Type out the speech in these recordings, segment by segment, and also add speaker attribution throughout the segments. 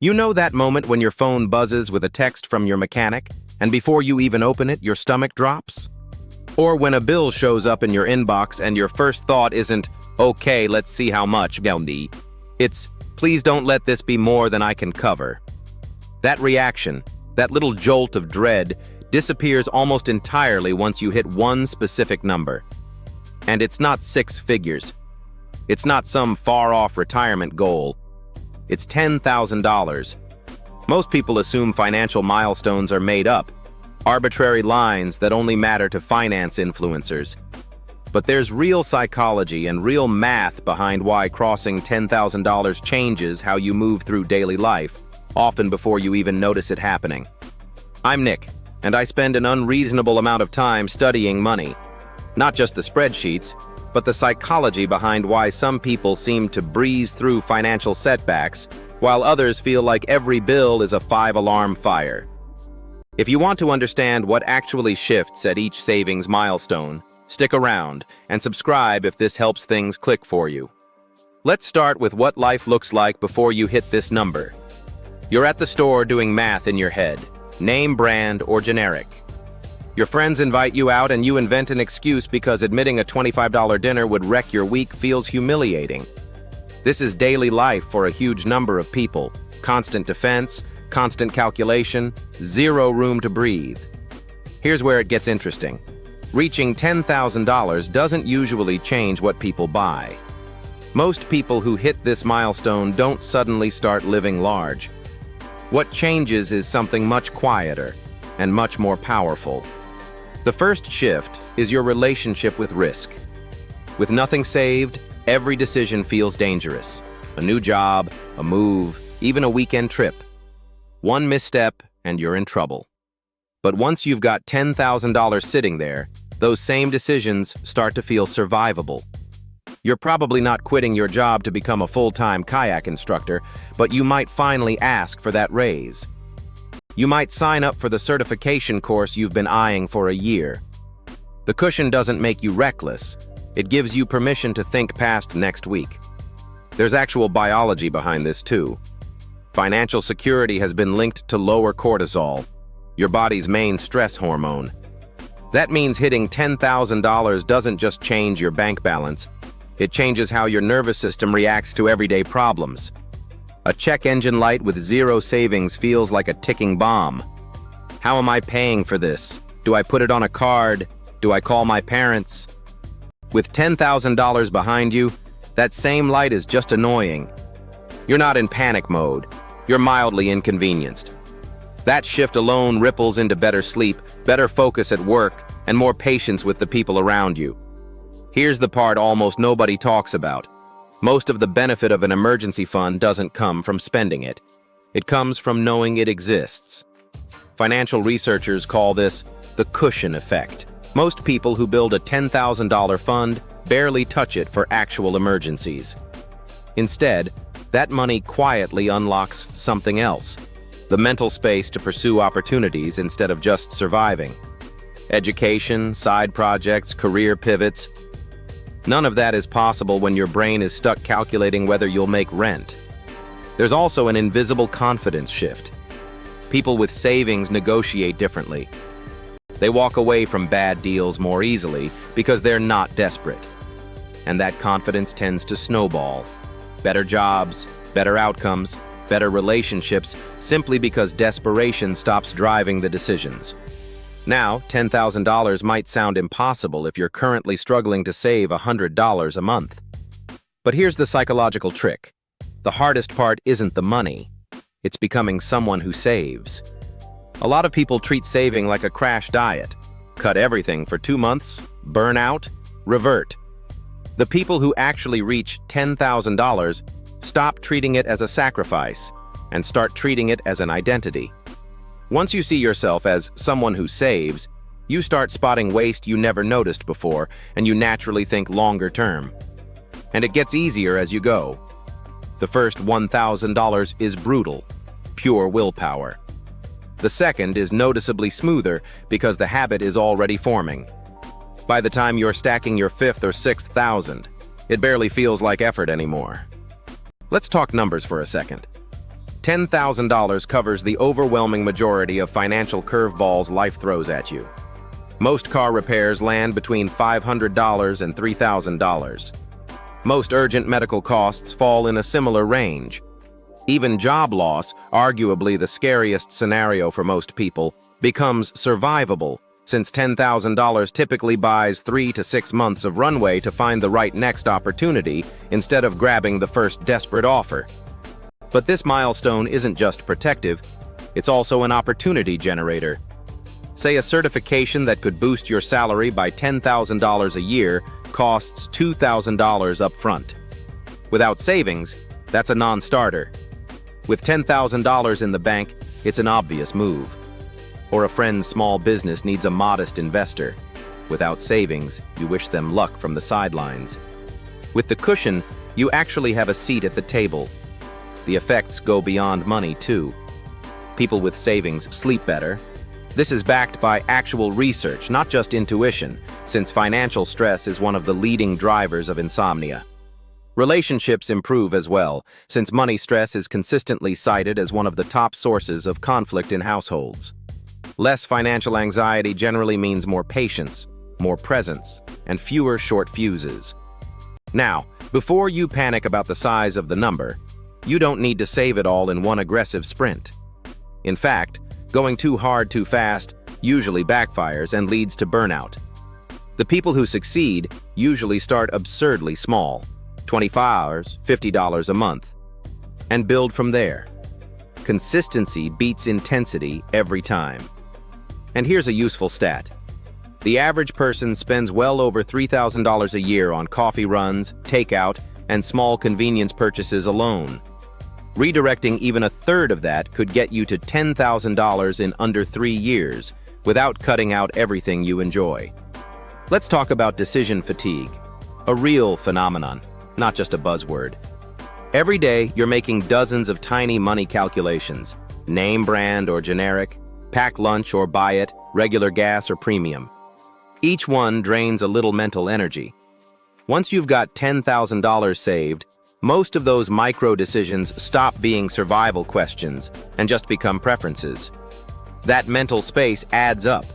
Speaker 1: You know that moment when your phone buzzes with a text from your mechanic, and before you even open it, your stomach drops? Or when a bill shows up in your inbox and your first thought isn't, okay, let's see how much, it's, please don't let this be more than I can cover. That reaction, that little jolt of dread, disappears almost entirely once you hit one specific number. And it's not 6 figures. It's not some far-off retirement goal. It's $10,000. Most people assume financial milestones are made up, arbitrary lines that only matter to finance influencers. But there's real psychology and real math behind why crossing $10,000 changes how you move through daily life, often before you even notice it happening. I'm Nick, and I spend an unreasonable amount of time studying money. Not just the spreadsheets, but the psychology behind why some people seem to breeze through financial setbacks, while others feel like every bill is a 5-alarm fire. If you want to understand what actually shifts at each savings milestone, stick around and subscribe if this helps things click for you. Let's start with what life looks like before you hit this number. You're at the store doing math in your head, name brand or generic. Your friends invite you out and you invent an excuse because admitting a $25 dinner would wreck your week feels humiliating. This is daily life for a huge number of people. Constant defense, constant calculation, zero room to breathe. Here's where it gets interesting. Reaching $10,000 doesn't usually change what people buy. Most people who hit this milestone don't suddenly start living large. What changes is something much quieter and much more powerful. The first shift is your relationship with risk. With nothing saved, every decision feels dangerous. A new job, a move, even a weekend trip. One misstep and you're in trouble. But once you've got $10,000 sitting there, those same decisions start to feel survivable. You're probably not quitting your job to become a full-time kayak instructor, but you might finally ask for that raise. You might sign up for the certification course you've been eyeing for a year. The cushion doesn't make you reckless. It gives you permission to think past next week. There's actual biology behind this too. Financial security has been linked to lower cortisol, your body's main stress hormone. That means hitting $10,000 doesn't just change your bank balance. It changes how your nervous system reacts to everyday problems. A check engine light with zero savings feels like a ticking bomb. How am I paying for this? Do I put it on a card? Do I call my parents? With $10,000 behind you, that same light is just annoying. You're not in panic mode. You're mildly inconvenienced. That shift alone ripples into better sleep, better focus at work, and more patience with the people around you. Here's the part almost nobody talks about. Most of the benefit of an emergency fund doesn't come from spending it. It comes from knowing it exists. Financial researchers call this the cushion effect. Most people who build a $10,000 fund barely touch it for actual emergencies. Instead, that money quietly unlocks something else, the mental space to pursue opportunities instead of just surviving. Education, side projects, career pivots. None of that is possible when your brain is stuck calculating whether you'll make rent. There's also an invisible confidence shift. People with savings negotiate differently. They walk away from bad deals more easily because they're not desperate. And that confidence tends to snowball. Better jobs, better outcomes, better relationships, simply because desperation stops driving the decisions. Now, $10,000 might sound impossible if you're currently struggling to save $100 a month. But here's the psychological trick. The hardest part isn't the money. It's becoming someone who saves. A lot of people treat saving like a crash diet. Cut everything for 2 months, burn out, revert. The people who actually reach $10,000 stop treating it as a sacrifice and start treating it as an identity. Once you see yourself as someone who saves, you start spotting waste you never noticed before, and you naturally think longer term. And it gets easier as you go. The first $1,000 is brutal, pure willpower. The second is noticeably smoother because the habit is already forming. By the time you're stacking your 5th or 6th thousand, it barely feels like effort anymore. Let's talk numbers for a second. $10,000 covers the overwhelming majority of financial curveballs life throws at you. Most car repairs land between $500 and $3,000. Most urgent medical costs fall in a similar range. Even job loss, arguably the scariest scenario for most people, becomes survivable, since $10,000 typically buys 3 to 6 months of runway to find the right next opportunity instead of grabbing the first desperate offer. But this milestone isn't just protective, it's also an opportunity generator. Say a certification that could boost your salary by $10,000 a year costs $2,000 up front. Without savings, that's a non-starter. With $10,000 in the bank, it's an obvious move. Or a friend's small business needs a modest investor. Without savings, you wish them luck from the sidelines. With the cushion, you actually have a seat at the table. The effects go beyond money, too. People with savings sleep better. This is backed by actual research, not just intuition, since financial stress is one of the leading drivers of insomnia. Relationships improve as well, since money stress is consistently cited as one of the top sources of conflict in households. Less financial anxiety generally means more patience, more presence, and fewer short fuses. Now, before you panic about the size of the number, you don't need to save it all in one aggressive sprint. In fact, going too hard too fast usually backfires and leads to burnout. The people who succeed usually start absurdly small, $20, $50 a month, and build from there. Consistency beats intensity every time. And here's a useful stat. The average person spends well over $3,000 a year on coffee runs, takeout, and small convenience purchases alone. Redirecting even a third of that could get you to $10,000 in under 3 years, without cutting out everything you enjoy. Let's talk about decision fatigue, a real phenomenon, not just a buzzword. Every day, you're making dozens of tiny money calculations, name brand or generic, pack lunch or buy it, regular gas or premium. Each one drains a little mental energy. Once you've got $10,000 saved, most of those micro decisions stop being survival questions and just become preferences. That mental space adds up,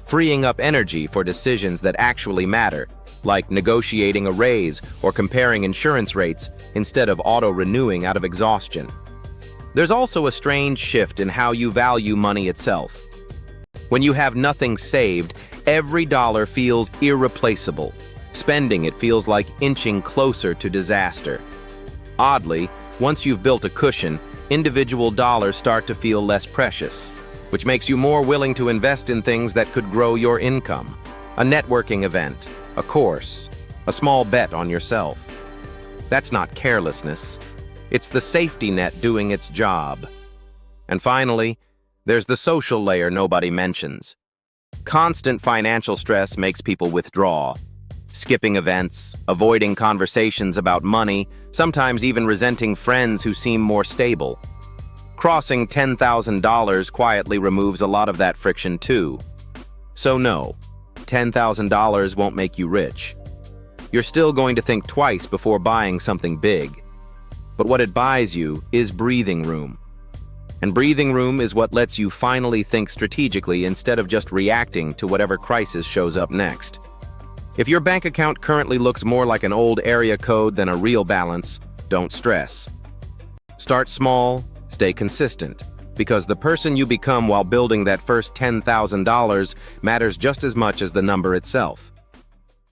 Speaker 1: freeing up energy for decisions that actually matter, like negotiating a raise or comparing insurance rates instead of auto-renewing out of exhaustion. There's also a strange shift in how you value money itself. When you have nothing saved, every dollar feels irreplaceable. Spending it feels like inching closer to disaster. Oddly, once you've built a cushion, individual dollars start to feel less precious, which makes you more willing to invest in things that could grow your income. A networking event, a course, a small bet on yourself. That's not carelessness. It's the safety net doing its job. And finally, there's the social layer nobody mentions. Constant financial stress makes people withdraw, skipping events, avoiding conversations about money, sometimes even resenting friends who seem more stable. Crossing $10,000 quietly removes a lot of that friction too. So no, $10,000 won't make you rich. You're still going to think twice before buying something big. But what it buys you is breathing room. And breathing room is what lets you finally think strategically instead of just reacting to whatever crisis shows up next. If your bank account currently looks more like an old area code than a real balance, don't stress. Start small, stay consistent, because the person you become while building that first $10,000 matters just as much as the number itself.